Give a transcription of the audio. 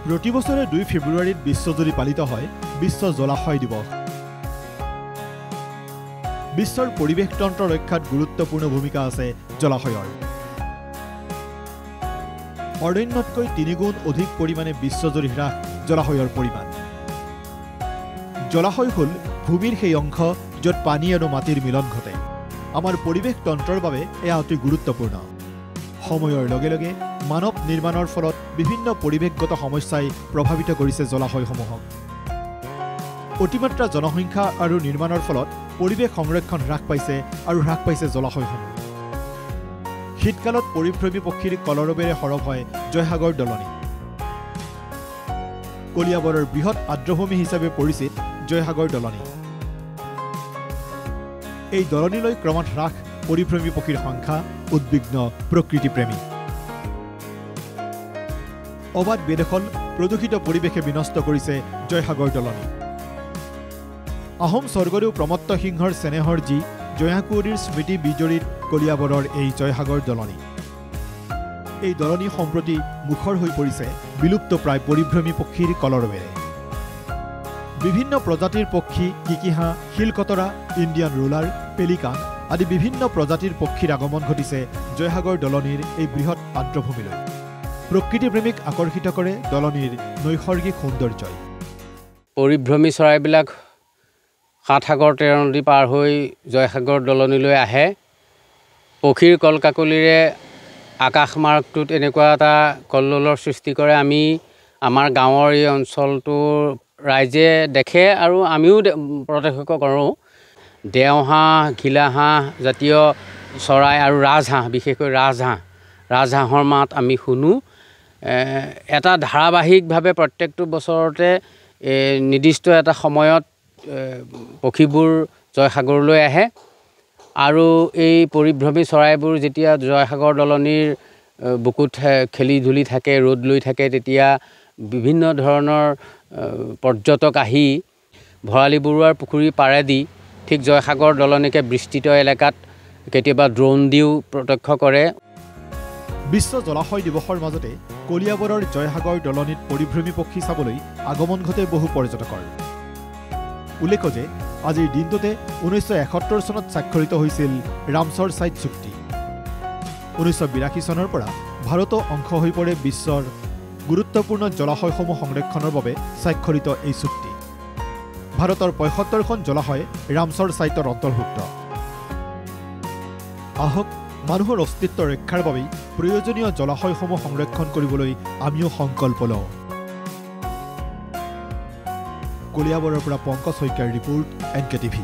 প্ৰতি বছৰে 2 ফেব্ৰুৱাৰীত বিশ্বজুৰি পালিত হয় বিশ্ব জলাশয় দিৱস। বিশ্বৰ পৰিৱেশ তন্ত্ৰ ৰক্ষাত গুৰুত্বপূৰ্ণ ভূমিকা আছে জলাশয়ৰ। অৰণ্যতকৈ 3 গুণ অধিক পৰিমাণে বিশ্বজুৰি হ্ৰাস জলাশয়ৰ পৰিমাণ। জলাশয় হ'ল ভূমিৰ সেই অংশ য'ত পানী আৰু মাটিৰ মিলন ঘটে। আমাৰ পৰিৱেশ তন্ত্ৰৰ বাবে এয়া অতি গুৰুত্বপূৰ্ণ। সময়ৰ লগে লগে মানৱ নিৰ্মাণৰ ফলত বিভিন্ন পৰিৱেশগত সমস্যাই প্ৰভাৱিত কৰিছে জলাশয়সমূহক। অতিমাত্ৰা জনসংখ্যা আৰু নিৰ্মাণৰ ফলত পৰিৱেশ সংৰক্ষণ হ্ৰাস পাইছে আৰু হ্ৰাস পাইছে জলাশয়সমূহ। শীতকালত পৰিভ্ৰমী পক্ষীৰ কলৰৱেৰে সৰব হয় জয়সাগৰ দলনি। কলিয়াবৰৰ বৃহৎ আৰ্দ্ৰভূমি হিচাপে পৰিচিত জয়সাগৰ দলনি। এই দলনিলৈ ক্ৰমাৎ হ্ৰাস পৰিভ্ৰমী পক্ষীৰ সংখ্যা, উদ্বিগ্ন প্ৰকৃতিপ্ৰেমী। অবাধ বেদখল প্ৰদূষিত পৰিৱেশে বিনষ্ট কৰিছে জয়সাগৰ দলনি। আহোম স্বৰ্গদেউ প্ৰমত্ত সিংহৰ চেনেহৰ যি জয়াকুঁৱৰীৰ স্মৃতি বিজড়িত কলিয়াবৰৰ এই জয়সাগৰ দলনি। এই দলনি সম্প্ৰতি মুখৰ হৈ পৰিছে বিলুপ্তপ্ৰায় পৰিভ্ৰমী পক্ষীৰ কলৰৱেৰে। বিভিন্ন প্ৰজাতিৰ পক্ষী, কিকিহাঁহ, শিলকতৰা, ইণ্ডিয়ান ৰুলাৰ, পেলিকান আদি বিভিন্ন প্ৰজাতিৰ পক্ষীৰ আগমন ঘটিছে জয়সাগৰ দলনিৰ এই বৃহৎ আৰ্দ্ৰভূমিলৈ। প্ৰকৃতিপ্ৰেমীক আকৰ্ষিত কৰে দলনিৰ নৈসৰ্গিক সৌন্দৰ্যই। পৰিভ্ৰমী চৰাইবিলাক সাতসাগৰ 13 নদী পাৰ হৈ জয়সাগৰ দলনিলৈ আহে। পক্ষীৰ কলকাকলিৰে আকাশ মাৰ্গটোত এনেকুৱা এটা কল্লোলৰ সৃষ্টি কৰে। আমি আমাৰ গাঁৱৰ এই অঞ্চলটোৰ ৰাইজে দেখে আৰু আমিও প্ৰত্যক্ষ কৰোঁ। দেওহাঁহ, ঘিলাহাঁহ জাতীয় চৰাই আৰু ৰাজহাঁহ, বিশেষকৈ ৰাজহাঁহৰ মাত আমি শুনো। এটা ধাৰাবাহিকভাৱে প্ৰত্যেকটো বছৰতে নিৰ্দিষ্ট এটা সময়ত পক্ষীবোৰ জয়সাগৰলৈ আহে আৰু এই পৰিভ্ৰমী চৰাইবোৰ যেতিয়া জয়সাগৰ দলনিৰ বুকুত খেলি ধূলি থাকে, ৰ'দ লৈ থাকে, তেতিয়া বিভিন্ন ধৰণৰ পৰ্যটক আহি ভৰালী বৰুৱাৰ পুখুৰীৰ পাৰেদি ঠিক জয়সাগৰ দলনিকে বিস্তৃত এলেকাত কেতিয়াবা ড্ৰোন দিও প্ৰত্যক্ষ কৰে। বিশ্ব জলাশয় দিৱসৰ মাজতে কলিয়াবৰৰ জয়সাগৰ দলনিত পৰিভ্ৰমী পক্ষী চাবলৈ আগমন ঘটে বহু পৰ্যটকৰ। উল্লেখ্য যে আজিৰ দিনটোতে 1971 চনত স্বাক্ষৰিত হৈছিল ৰামছৰ ছাইট চুক্তি। 1982 চনৰ পৰা ভাৰত অংশ হৈ পৰে বিশ্বৰ গুৰুত্বপূৰ্ণ জলাশয়সমূহ সংৰক্ষণৰ বাবে স্বাক্ষৰিত এই চুক্তি। ভাৰতৰ 75খন জলাশয় ৰামছৰ ছাইটৰ অন্তৰ্ভুক্ত। আহক মানুহৰ অস্তিত্ব ৰক্ষাৰ বাবে প্ৰয়োজনীয় জলাশয়সমূহ সংৰক্ষণ কৰিবলৈ আমিও সংকল্প লওঁ। কলিয়াবৰৰ পৰা পংকজ শইকীয়াৰ ৰিপোৰ্ট, NK TV।